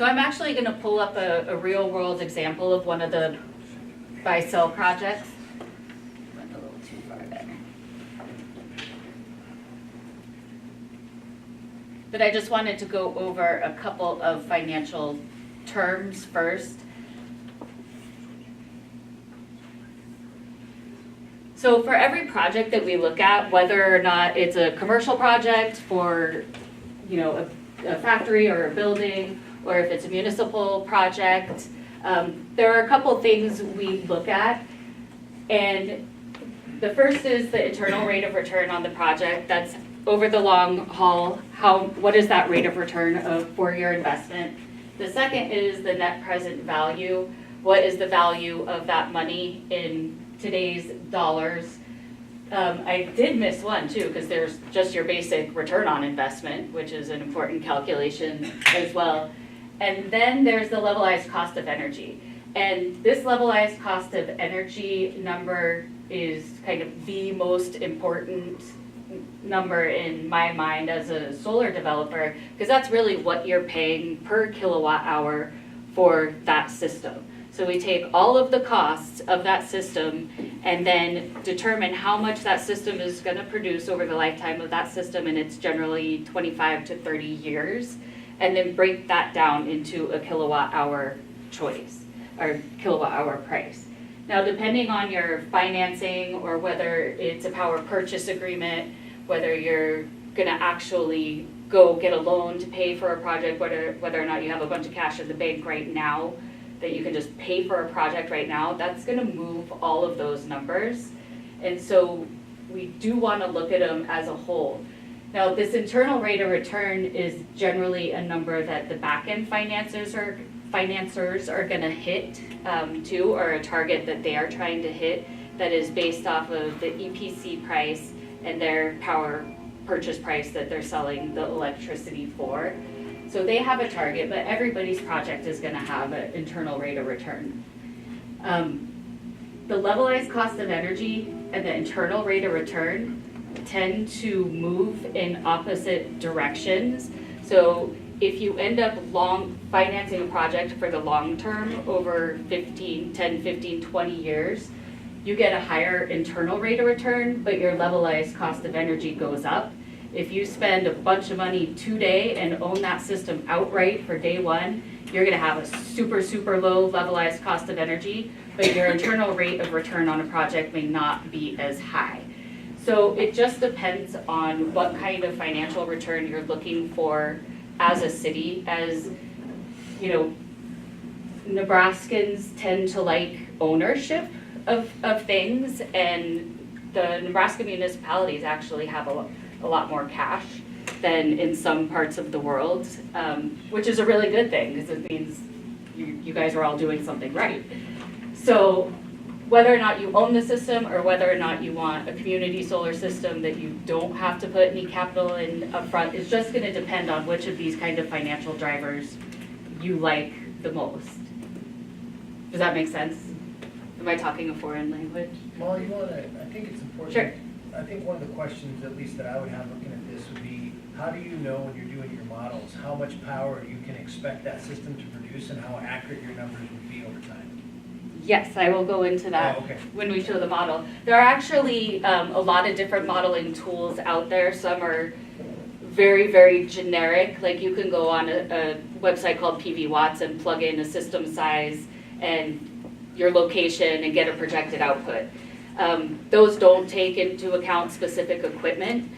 So I'm actually going to pull up a real world example of one of the buy-sell projects. Went a little too far there. But I just wanted to go over a couple of financial terms first. So for every project that we look at, whether or not it's a commercial project for, you know, a factory or a building, or if it's a municipal project, there are a couple things we look at. And the first is the internal rate of return on the project. That's over the long haul, what is that rate of return for your investment? The second is the net present value. What is the value of that money in today's dollars? I did miss one too, because there's just your basic return on investment, which is an important calculation as well. And then there's the levelized cost of energy. And this levelized cost of energy number is kind of the most important number in my mind as a solar developer, because that's really what you're paying per kilowatt hour for that system. So we take all of the costs of that system and then determine how much that system is going to produce over the lifetime of that system, and it's generally 25 to 30 years, and then break that down into a kilowatt hour choice or kilowatt hour price. Now, depending on your financing or whether it's a power purchase agreement, whether you're going to actually go get a loan to pay for a project, whether or not you have a bunch of cash in the bank right now that you can just pay for a project right now, that's going to move all of those numbers. And so we do want to look at them as a whole. Now, this internal rate of return is generally a number that the back-end financiers are going to hit too, or a target that they are trying to hit that is based off of the EPC price and their power purchase price that they're selling the electricity for. So they have a target, but everybody's project is going to have an internal rate of return. The levelized cost of energy and the internal rate of return tend to move in opposite directions. So if you end up financing a project for the long term over 10, 15, 20 years, you get a higher internal rate of return, but your levelized cost of energy goes up. If you spend a bunch of money today and own that system outright for day one, you're going to have a super, super low levelized cost of energy, but your internal rate of return on a project may not be as high. So it just depends on what kind of financial return you're looking for as a city. As you know, Nebraskans tend to like ownership of things, and the Nebraska municipalities actually have a lot more cash than in some parts of the world, which is a really good thing because it means you guys are all doing something right. So whether or not you own the system or whether or not you want a community solar system that you don't have to put any capital in up front is just going to depend on which of these kind of financial drivers you like the most. Does that make sense? Am I talking a foreign language? Well, you know, I think it's important. Sure. I think one of the questions, at least that I would have looking at this, would be, how do you know when you're doing your models, how much power you can expect that system to produce and how accurate your numbers would be over time? Yes, I will go into that when we show the model. There are actually a lot of different modeling tools out there. Some are very, very generic. Like you can go on a website called PV Watts and plug in a system size and your location and get a projected output. Those don't take into account specific equipment.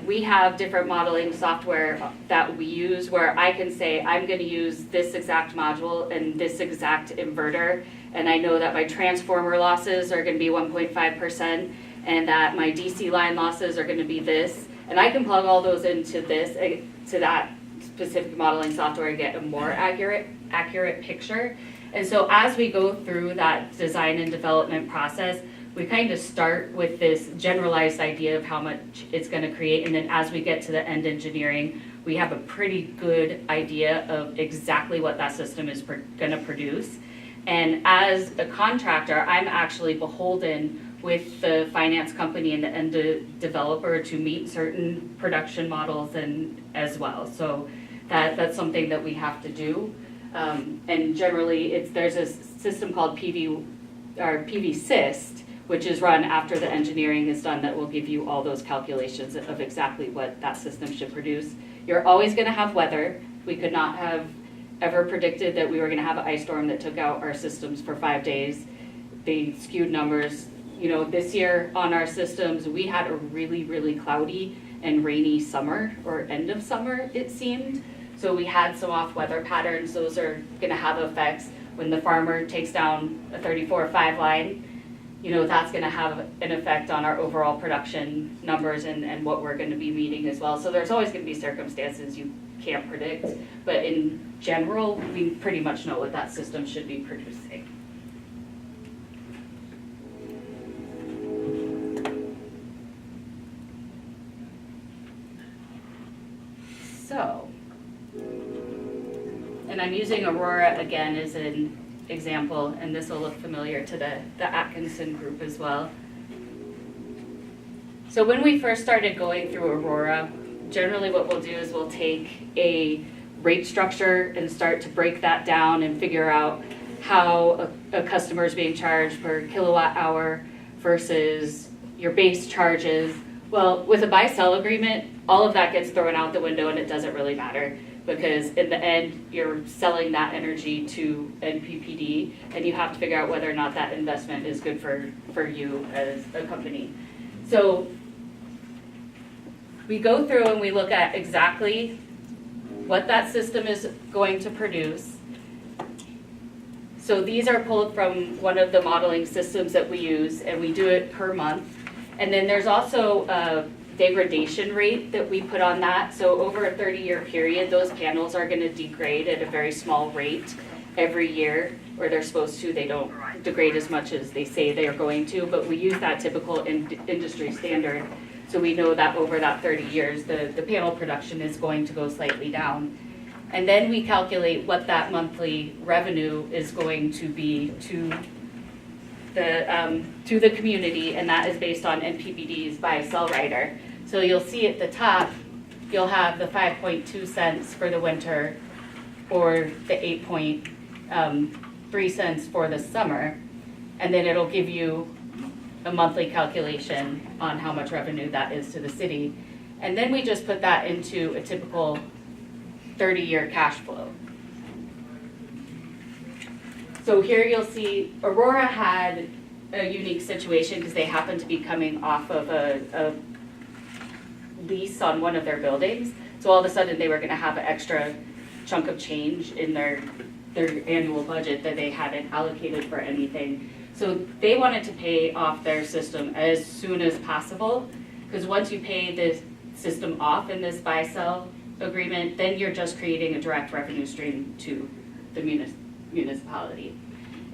We have different modeling software that we use where I can say I'm going to use this exact module and this exact inverter, and I know that my transformer losses are going to be 1.5% and that my DC line losses are going to be this, and I can plug all those into to that specific modeling software and get a more accurate picture. And so as we go through that design and development process, we kind of start with this generalized idea of how much it's going to create, and then as we get to the end engineering, we have a pretty good idea of exactly what that system is going to produce. And as a contractor, I'm actually beholden with the finance company and the end developer to meet certain production models and as well. So that's something that we have to do. And generally, there's a system called PV-Syst, which is run after the engineering is done, that will give you all those calculations of exactly what that system should produce. You're always going to have weather. We could not have ever predicted that we were going to have an ice storm that took out our systems for 5 days. They skewed numbers. You know, this year on our systems, we had a really, really cloudy and rainy summer, or end of summer, it seemed. So we had some off weather patterns. Those are going to have effects. When the farmer takes down a 34.5 line, you know, that's going to have an effect on our overall production numbers and what we're going to be meeting as well. So there's always going to be circumstances you can't predict, but in general, we pretty much know what that system should be producing. So, and I'm using Aurora again as an example, and this will look familiar to the Atkinson group as well. So when we first started going through Aurora, generally what we'll do is we'll take a rate structure and start to break that down and figure out how a customer is being charged per kilowatt hour versus your base charges. Well, with a buy-sell agreement, all of that gets thrown out the window and it doesn't really matter, because in the end, you're selling that energy to NPPD, and you have to figure out whether or not that investment is good for you as a company. So we go through and we look at exactly what that system is going to produce. So these are pulled from one of the modeling systems that we use, and we do it per month. And then there's also a degradation rate that we put on that. So over a 30-year period, those panels are going to degrade at a very small rate every year, or they're supposed to. They don't degrade as much as they say they are going to, but we use that typical industry standard. So we know that over that 30 years, the panel production is going to go slightly down. And then we calculate what that monthly revenue is going to be to the community, and that is based on NPPD's buy-sell rider. So you'll see at the top, you'll have the 5.2 cents for the winter, or the 8.3 cents for the summer, and then it'll give you a monthly calculation on how much revenue that is to the city. And then we just put that into a typical 30-year cash flow. So here you'll see Aurora had a unique situation because they happened to be coming off of a lease on one of their buildings. So all of a sudden they were going to have an extra chunk of change in their annual budget that they hadn't allocated for anything. So they wanted to pay off their system as soon as possible, because once you pay the system off in this buy-sell agreement, then you're just creating a direct revenue stream to the municipality.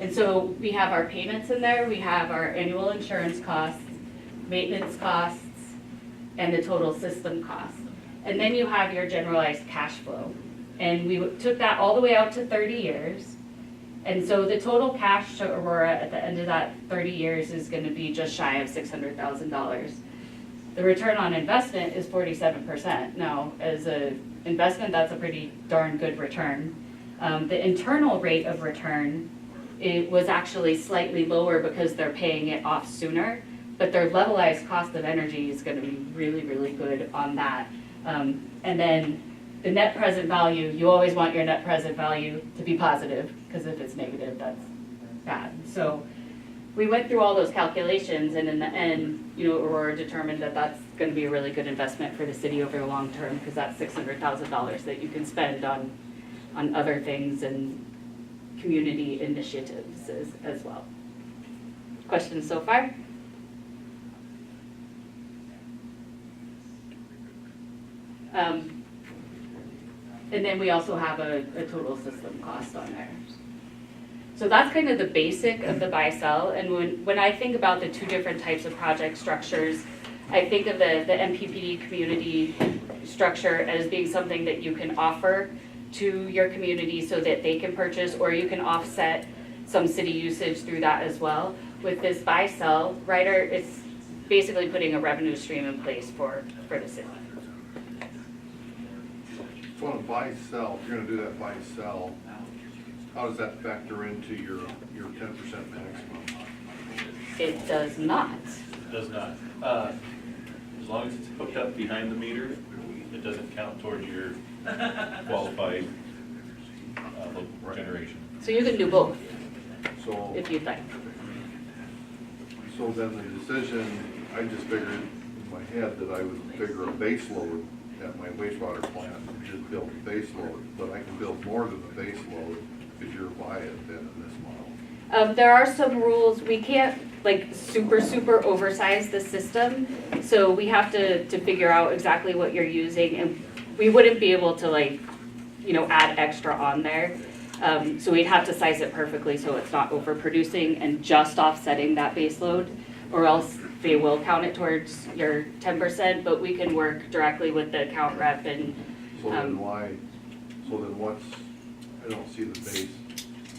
And so we have our payments in there, we have our annual insurance costs, maintenance costs, and the total system cost. And then you have your generalized cash flow. And we took that all the way out to 30 years. And so the total cash to Aurora at the end of that 30 years is going to be just shy of $600,000. The return on investment is 47%. Now, as an investment, that's a pretty darn good return. The internal rate of return, it was actually slightly lower because they're paying it off sooner, but their levelized cost of energy is going to be really, really good on that. And then the net present value, you always want your net present value to be positive, because if it's negative, that's bad. So we went through all those calculations, and in the end, Aurora determined that that's going to be a really good investment for the city over the long term, because that's $600,000 that you can spend on other things and community initiatives as well. Questions so far? And then we also have a total system cost on there. So that's kind of the basic of the buy-sell. And when I think about the two different types of project structures, I think of the MPPD community structure as being something that you can offer to your community so that they can purchase, or you can offset some city usage through that as well. With this buy-sell rider, it's basically putting a revenue stream in place for the city. So on a buy-sell, if you're gonna do that buy-sell, how does that factor into your 10% maximum? It does not. Does not. As long as it's hooked up behind the meter, it doesn't count towards your qualified local generation. So you can do both So, if you'd like. so then the decision, I just figured in my head that I would figure a base load at my wastewater plant, just build a base load, but I can build more than the base load if you're buy it then in this model. There are some rules, we can't like super oversize the system, so we have to figure out exactly what you're using, and we wouldn't be able to like, you know, add extra on there. So we'd have to size it perfectly so it's not overproducing and just offsetting that base load, or else they will count it towards your 10%, but we can work directly with the account rep and, So then what's, I don't see the base,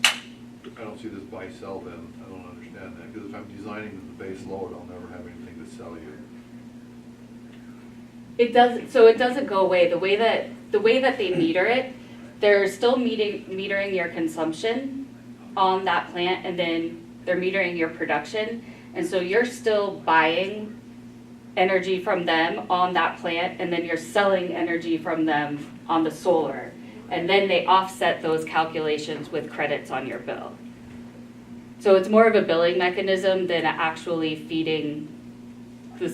I don't see this buy-sell then, I don't understand that, because if I'm designing the base load, I'll never have anything to sell you. it doesn't go away. The way that they meter it, they're still metering your consumption on that plant, and then they're metering your production. And so you're still buying energy from them on that plant, and then you're selling energy from them on the solar. And then they offset those calculations with credits on your bill. So it's more of a billing mechanism than actually feeding the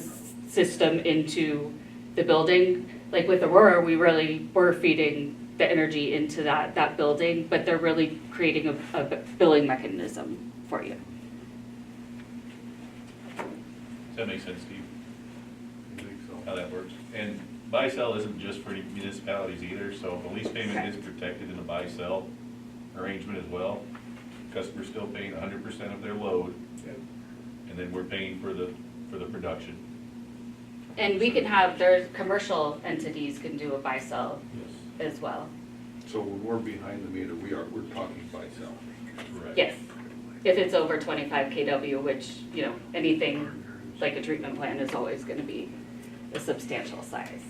system into the building. Like with Aurora, we really were feeding the energy into that building, but they're really creating a billing mechanism for you. Does that make sense, Steve, I think so. how that works? And buy-sell isn't just for municipalities either, so the lease payment is protected in the buy-sell arrangement as well. Customer's still paying 100% of their load, and then we're paying for the production. And we can have, there's commercial entities can do a buy-sell as well. So when we're behind the meter, we're talking buy-sell. Correct. Yes, if it's over 25 kW, which, you know, anything like a treatment plant is always gonna be a substantial size.